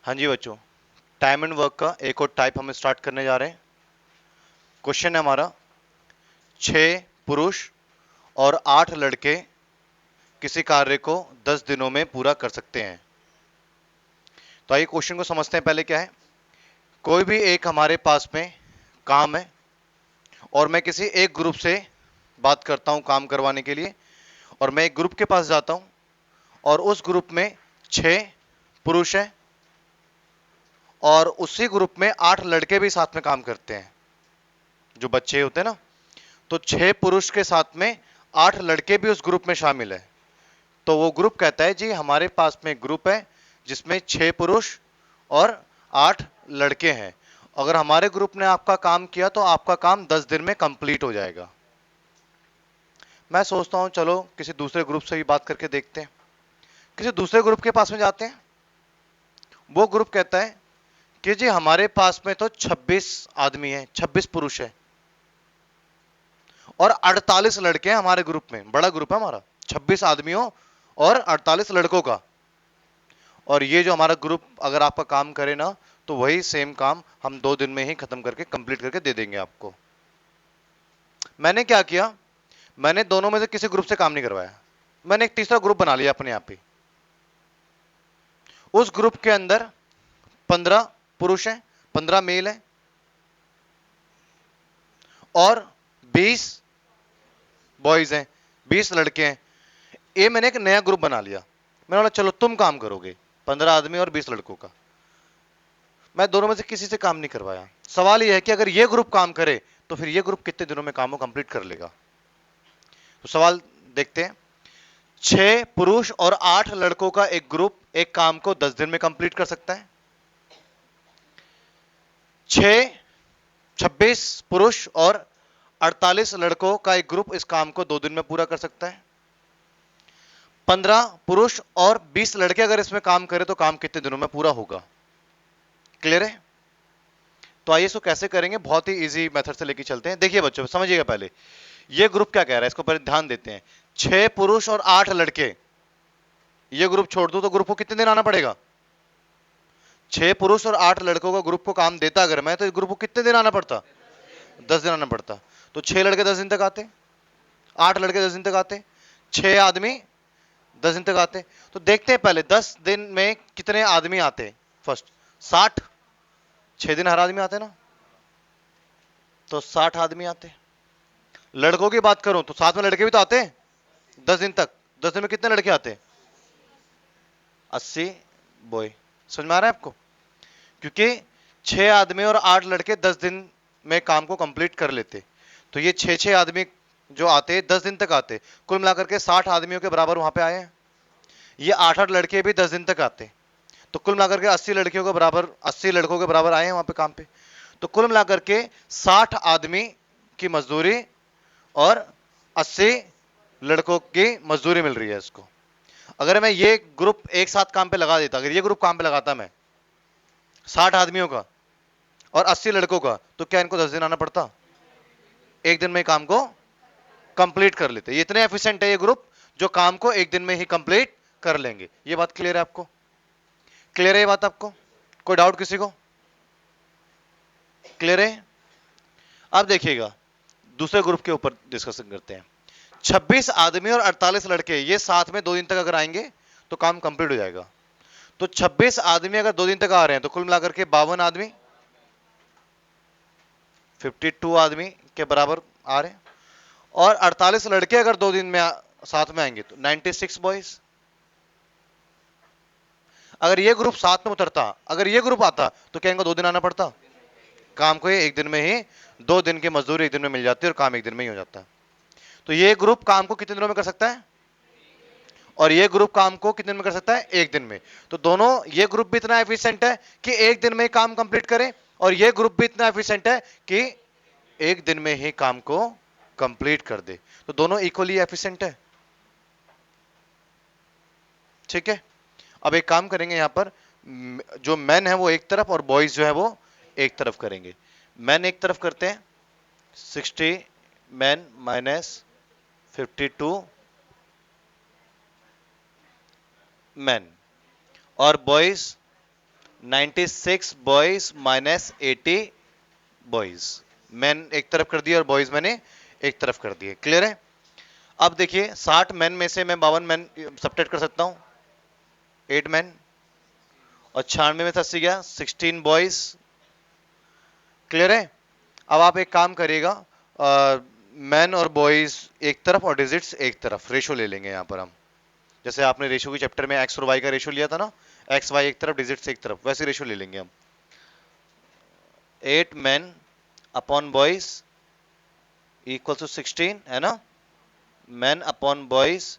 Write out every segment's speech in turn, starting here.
हाँ जी बच्चों, time and work का एक और टाइप हम स्टार्ट करने जा रहे हैं। क्वेश्चन है हमारा, 6 पुरुष और 8 लड़के किसी कार्य को 10 दिनों में पूरा कर सकते हैं। तो आइए क्वेश्चन को समझते हैं। पहले क्या है, कोई भी एक हमारे पास में काम है और मैं किसी एक ग्रुप से बात करता हूं काम करवाने के लिए, और मैं एक ग्रुप के पास जाता हूं और उस ग्रुप में 6 पुरुष हैं और उसी ग्रुप में 8 लड़के भी साथ में काम करते हैं, जो बच्चे होते हैं ना। तो 6 पुरुष के साथ में 8 लड़के भी उस ग्रुप में शामिल है। तो वो ग्रुप कहता है जी हमारे पास में ग्रुप है जिसमें 6 पुरुष और 8 लड़के हैं। अगर हमारे ग्रुप ने आपका काम किया तो आपका काम 10 दिन में कंप्लीट हो जाएगा। मैं सोचता हूं चलो किसी दूसरे ग्रुप से भी बात करके देखते हैं। किसी दूसरे ग्रुप के पास में जाते हैं। वो ग्रुप कहता है कि जी हमारे पास में तो 26 आदमी हैं, 26 पुरुष हैं और 48 लड़के हैं हमारे ग्रुप में। बड़ा ग्रुप है हमारा, 26 आदमियों और 48 लड़कों का। और ये जो हमारा ग्रुप अगर आपका काम करे ना, तो वही सेम काम हम 2 दिन में ही खत्म करके कंप्लीट करके दे देंगे आपको। मैंने क्या किया, मैंने दोनों में से किसी ग्रुप से काम नहीं करवाया। मैंने एक तीसरा ग्रुप बना लिया अपने आप ही। उस ग्रुप के अंदर 15 पुरुष हैं, 15 मेल हैं और 20 बॉयज हैं, 20 लड़के हैं। ये मैंने एक नया ग्रुप बना लिया। मैंने बोला चलो तुम काम करोगे, 15 आदमी और 20 लड़कों का। मैं दोनों में से किसी से काम नहीं करवाया। सवाल यह है कि अगर ये ग्रुप काम करे तो फिर ये ग्रुप कितने दिनों में काम को कंप्लीट कर लेगा। तो सवाल देखते हैं। 6 पुरुष और 8 लड़कों का एक ग्रुप एक काम को 10 दिन में कंप्लीट कर सकता है। 26 पुरुष और 48 लड़कों का एक ग्रुप इस काम को 2 दिन में पूरा कर सकता है। 15 पुरुष और 20 लड़के अगर इसमें काम करें तो काम कितने दिनों में पूरा होगा। क्लियर है। तो आइए इसको कैसे करेंगे, बहुत ही इजी मेथड से लेके चलते हैं। देखिए बच्चों समझिएगा, पहले ये ग्रुप क्या कह रहा है इसको पर ध्यान देते हैं। 6 पुरुष और 8 लड़के, ये ग्रुप छोड़ दो तो ग्रुप को कितने दिन आना पड़ेगा। 6 पुरुष और 8 लड़कों का ग्रुप को काम देता अगर मैं, तो इस ग्रुप को कितने दिन आना पड़ता, 10 दिन आना पड़ता। तो 6 लड़के 10 दिन तक आते, 8 लड़के 10 दिन तक आते, 6 आदमी 10 दिन तक आते। तो देखते हैं पहले 10 दिन में कितने आदमी आते। फर्स्ट 60, 6 दिन हर आदमी आते ना, तो 60 आदमी आते। लड़कों की बात करूं तो साथ में लड़के भी तो आते हैं 10 दिन तक। 10 दिन में कितने लड़के आते, 80 बॉय। समझ में आ रहा है आपको। क्योंकि 6 आदमी और 8 लड़के 10 दिन में काम को कंप्लीट कर लेते। तो ये 6 6 आदमी जो आते 10 दिन तक आते, कुल मिलाकर के 60 आदमियों के बराबर वहां पे आए हैं। ये 8 8 लड़के भी 10 दिन तक आते, तो कुल मिलाकर के 80 लड़कियों के बराबर, 80 लड़कों के बराबर आए हैं वहां पे काम पे। तो कुल मिलाकर के 60 आदमी की मजदूरी और 80 लड़कों की मजदूरी मिल रही है इसको। अगर मैं ये ग्रुप एक साथ काम पे लगा देता, अगर ये ग्रुप काम पे लगाता मैं 60 आदमियों का और 80 लड़कों का, तो क्या इनको 10 दिन आना पड़ता, एक दिन में काम को कंप्लीट कर लेते। ये इतने एफिशिएंट है ये ग्रुप जो काम को एक दिन में ही कंप्लीट कर लेंगे। ये बात क्लियर है आपको। क्लियर है ये बात आपको, कोई डाउट किसी को, क्लियर है। अब देखिएगा दूसरे ग्रुप के ऊपर डिस्कशन करते हैं। 26 आदमी और 48 लड़के ये साथ में 2 दिन तक अगर आएंगे तो काम कंप्लीट हो जाएगा। तो 26 आदमी अगर 2 दिन तक आ रहे हैं तो कुल मिलाकर के 52 आदमी, 52 आदमी के बराबर आ रहे हैं। और 48 लड़के अगर 2 दिन में साथ में आएंगे तो 96 बॉयज। अगर ये ग्रुप साथ में उतरता, अगर ये ग्रुप आता तो क्या इनको 2 दिन आना पड़ता, काम को ये एक दिन में ही, 2 दिन की मजदूरी एक दिन में मिल जाती है और काम एक दिन में ही हो जाता है। तो ये ग्रुप काम को कितने दिनों में कर सकता है, और ये ग्रुप काम को कितने दिन में कर सकता है, एक दिन में। तो दोनों, ये ग्रुप भी इतना एफिशिएंट है कि एक दिन में ही काम कंप्लीट करे, और ये ग्रुप भी इतना एफिशिएंट है कि एक दिन में ही काम को कंप्लीट कर दे। तो दोनों इक्वली एफिशिएंट है। ठीक है। अब एक काम करेंगे यहां पर, जो मैन है वो एक तरफ और बॉयज जो है वो एक तरफ करेंगे। मैन एक तरफ करते हैं, 60 मैन माइनस 52 मैन, और boys 96 boys minus 80 boys. Man एक तरफ कर दिए और बॉयज मैंने एक तरफ कर दिए। क्लियर है? अब देखिए 60 मैन में से मैं 52 मैन सब्ट्रैक्ट कर सकता हूं, 8 मैन, और 96 में 80 गया, 16 बॉयज। क्लियर है? अब आप एक काम करिएगा, मैन और बॉयज एक तरफ और डिजिट्स एक तरफ, रेशो ले लेंगे यहां पर हम। जैसे आपने रेशो के चैप्टर में एक्स और वाई का रेशो लिया था ना, एक्स वाई एक तरफ डिजिट्स एक तरफ, वैसे रेशो ले लेंगे हम। 8 man upon boys equal to 16, है ना? Man upon boys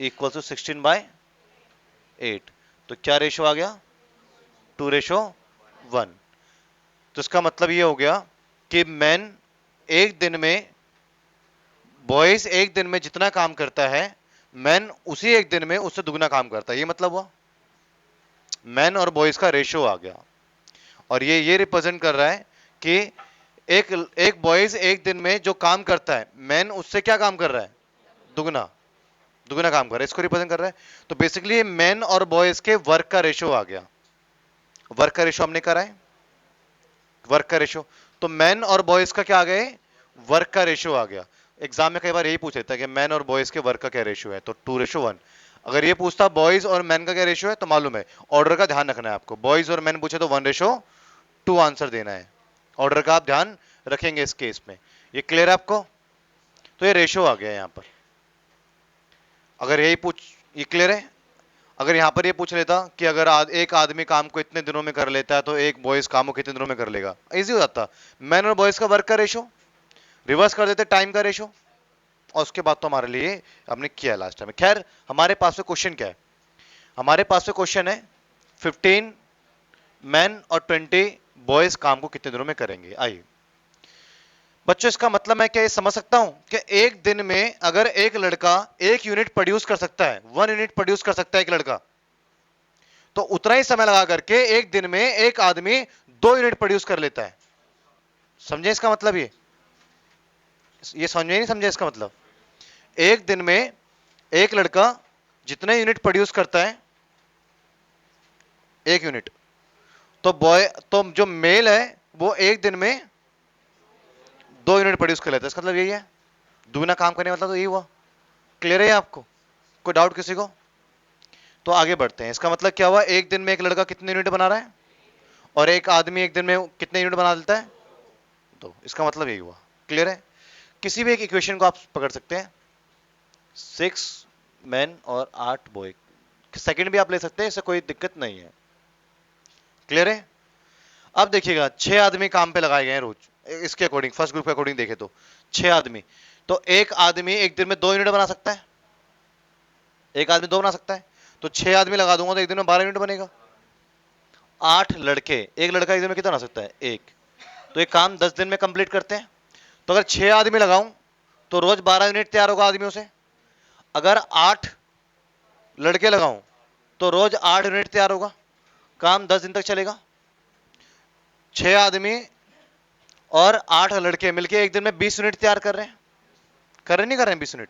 equal to 16/8। तो क्या रेशो आ गया? 2:1। तो इसका मतलब ये हो गया कि मैन एक दिन में, बॉयज एक दिन में जितना काम करता है, मैन उसी एक दिन में उससे दुगना काम करता है। ये मतलब हुआ मैन और बॉयज का रेशो आ गया। और ये रिप्रेजेंट कर रहा है कि एक एक बॉयज एक दिन में जो काम करता है, मैन उससे क्या काम कर रहा है? दुगना, दुगना काम कर रहा है, इसको रिप्रेजेंट कर रहा है। तो बेसिकली मैन और बॉयज के वर्क का रेशो आ गया। वर्क का रेशो हमने करा है, वर्क का रेशो। तो मैन और बॉयज का क्या आ गया? वर्क का रेशो आ गया। एग्जाम में कई बार यही पूछ लेता है कि मैन और बॉयज के वर्क का क्या रेशो है, तो 2:1। अगर ये पूछता बॉयज और मैन का क्या रेशो है, तो मालूम है, ऑर्डर का ध्यान रखना है आपको। बॉयज और मैन पूछे तो 1:2 आंसर देना है। ऑर्डर का आप ध्यान रखेंगे इस केस में। ये क्लियर है आपको? तो ये रेशो आ गया यहां पर। अगर यही पूछ, ये क्लियर है? अगर यहां पर ये पूछ लेता कि अगर एक आदमी काम को इतने दिनों में कर लेता है, तो एक बॉयज काम को कितने दिनों में कर लेगा, इजी हो जाता। मैन और बॉयज का वर्क का रेशो रिवर्स कर देते, टाइम का रेशो, और उसके बाद तो हमारे लिए हमने किया लास्ट टाइम। खैर, हमारे पास में क्वेश्चन क्या है? हमारे पास में क्वेश्चन है 15 मैन और 20 बॉयज काम को कितने दिनों में करेंगे। आइए बच्चों, इसका मतलब मैं क्या ये समझ सकता हूं कि एक दिन में अगर एक लड़का 1 यूनिट प्रोड्यूस कर सकता है, 1 यूनिट प्रोड्यूस कर सकता है एक लड़का, तो उतना ही समय लगा करके एक दिन में एक आदमी 2 यूनिट प्रोड्यूस कर लेता है। समझे इसका मतलब? ये समझे नहीं समझे इसका मतलब? एक दिन में एक लड़का जितने यूनिट प्रोड्यूस करता है, 1 यूनिट, तो जो मेल है वो एक दिन में 2 यूनिट प्रोड्यूस कर लेता है। इसका मतलब यही है, दुगना काम करने मतलब तो यही हुआ। क्लियर है आपको? कोई डाउट किसी को? तो आगे बढ़ते हैं। इसका मतलब क्या हुआ? एक दिन में एक लड़का कितने यूनिट बना रहा है, और एक आदमी एक दिन में कितने यूनिट बना देता है? तो इसका मतलब यही हुआ। क्लियर है? किसी भी एक इक्वेशन को आप पकड़ सकते हैं, 6 मैन और 8 बॉय, सेकंड भी आप ले सकते हैं, इससे कोई दिक्कत नहीं है। क्लियर है? अब देखिएगा 6 आदमी काम पे लगाए गए हैं रोज, इसके अकॉर्डिंग, फर्स्ट ग्रुप के अकॉर्डिंग देखे तो 6 आदमी। तो एक आदमी एक दिन में 2 यूनिट बना सकता है, एक आदमी 2 बना सकता है। तो 6 आदमी लगा दूंगा तो एक दिन में 12 यूनिट बनेगा। 8 लड़के, एक लड़का एक दिन में कितना बना सकता है? एक। तो एक काम 10 दिन में कंप्लीट करते हैं। तो अगर 6 आदमी लगाऊं तो रोज 12 यूनिट तैयार होगा आदमियों से। अगर 8 लड़के लगाऊं तो रोज 8 यूनिट तैयार होगा, काम 10 दिन तक चलेगा। 6 आदमी और 8 लड़के मिलके एक दिन में 20 यूनिट तैयार कर रहे हैं, कर रहे नहीं कर रहे हैं 20 यूनिट,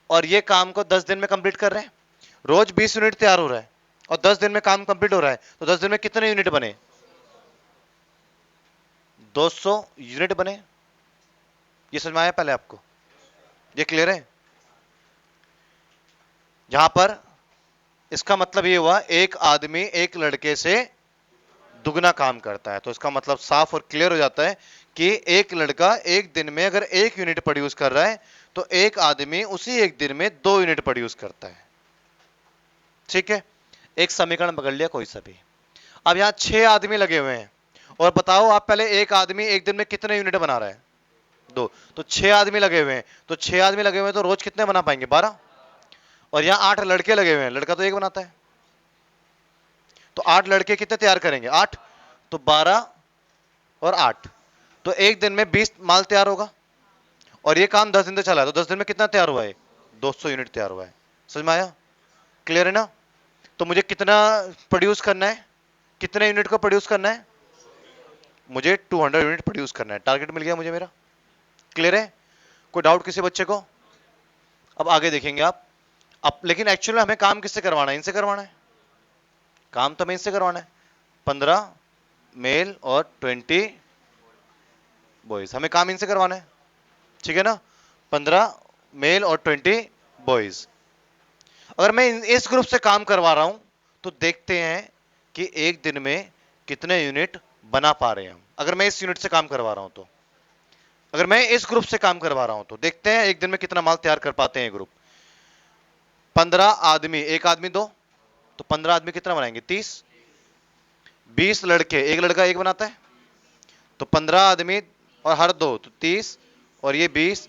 और ये काम को 10 दिन में कंप्लीट कर रहे हैं। रोज 20 यूनिट तैयार हो रहा है और 10 दिन में काम कंप्लीट हो रहा है, तो 10 दिन में कितने यूनिट बने? 200 यूनिट बने। ये समझ में आया पहले आपको? ये क्लियर है? यहां पर इसका मतलब ये हुआ एक आदमी एक लड़के से दुगना काम करता है। तो इसका मतलब साफ और क्लियर हो जाता है कि एक लड़का एक दिन में अगर 1 यूनिट प्रोड्यूस कर रहा है, तो एक आदमी उसी एक दिन में 2 यूनिट प्रोड्यूस करता है। ठीक है? एक समीकरण पकड़ लिया कोई सा भी। अब यहां 6 आदमी लगे हुए हैं, और बताओ आप पहले, एक आदमी एक दिन में कितने यूनिट बना रहा है? 2। तो 6 आदमी लगे हुए हैं, तो 6 आदमी लगे हुए हैं तो रोज कितने बना पाएंगे? 12। और यहां 8 लड़के लगे हुए हैं, लड़का तो एक बनाता है, तो 8 लड़के कितने तैयार करेंगे? 8। तो 12 और 8, तो एक दिन में 20 माल तैयार होगा, और ये काम 10 दिन तक चला है, तो 10 दिन में कितना तैयार हुआ है? 200 यूनिट तैयार हुआ है। समझ में आया? क्लियर है ना? तो मुझे कितना प्रोड्यूस करना है, कितने यूनिट को प्रोड्यूस करना है? मुझे 200 यूनिट प्रोड्यूस करना है। टारगेट मिल गया मुझे मेरा। क्लियर है? कोई डाउट किसी बच्चे को? अब आगे देखेंगे आप। अब लेकिन एक्चुअली हमें काम किससे करवाना है? इनसे करवाना है। काम तो हमें इनसे करवाना है, 15 मेल और 20 बॉयज। हमें काम इनसे करवाना है, ठीक है ना। 15 मेल और 20 बॉयज। अगर मैं इस ग्रुप से काम करवा रहा हूं तो देखते हैं कि एक दिन में कितने यूनिट बना पा रहे हैं हम। अगर मैं इस यूनिट से काम करवा रहा हूं तो, अगर मैं इस ग्रुप से काम करवा रहा हूं तो देखते हैं एक दिन में कितना माल तैयार कर पाते हैं ग्रुप। 15 आदमी, एक आदमी दो, तो 15 आदमी कितना बनाएंगे? 30। 20 लड़के, एक लड़का एक बनाता है, तो 15 आदमी और हर दो तो 30, और ये 20,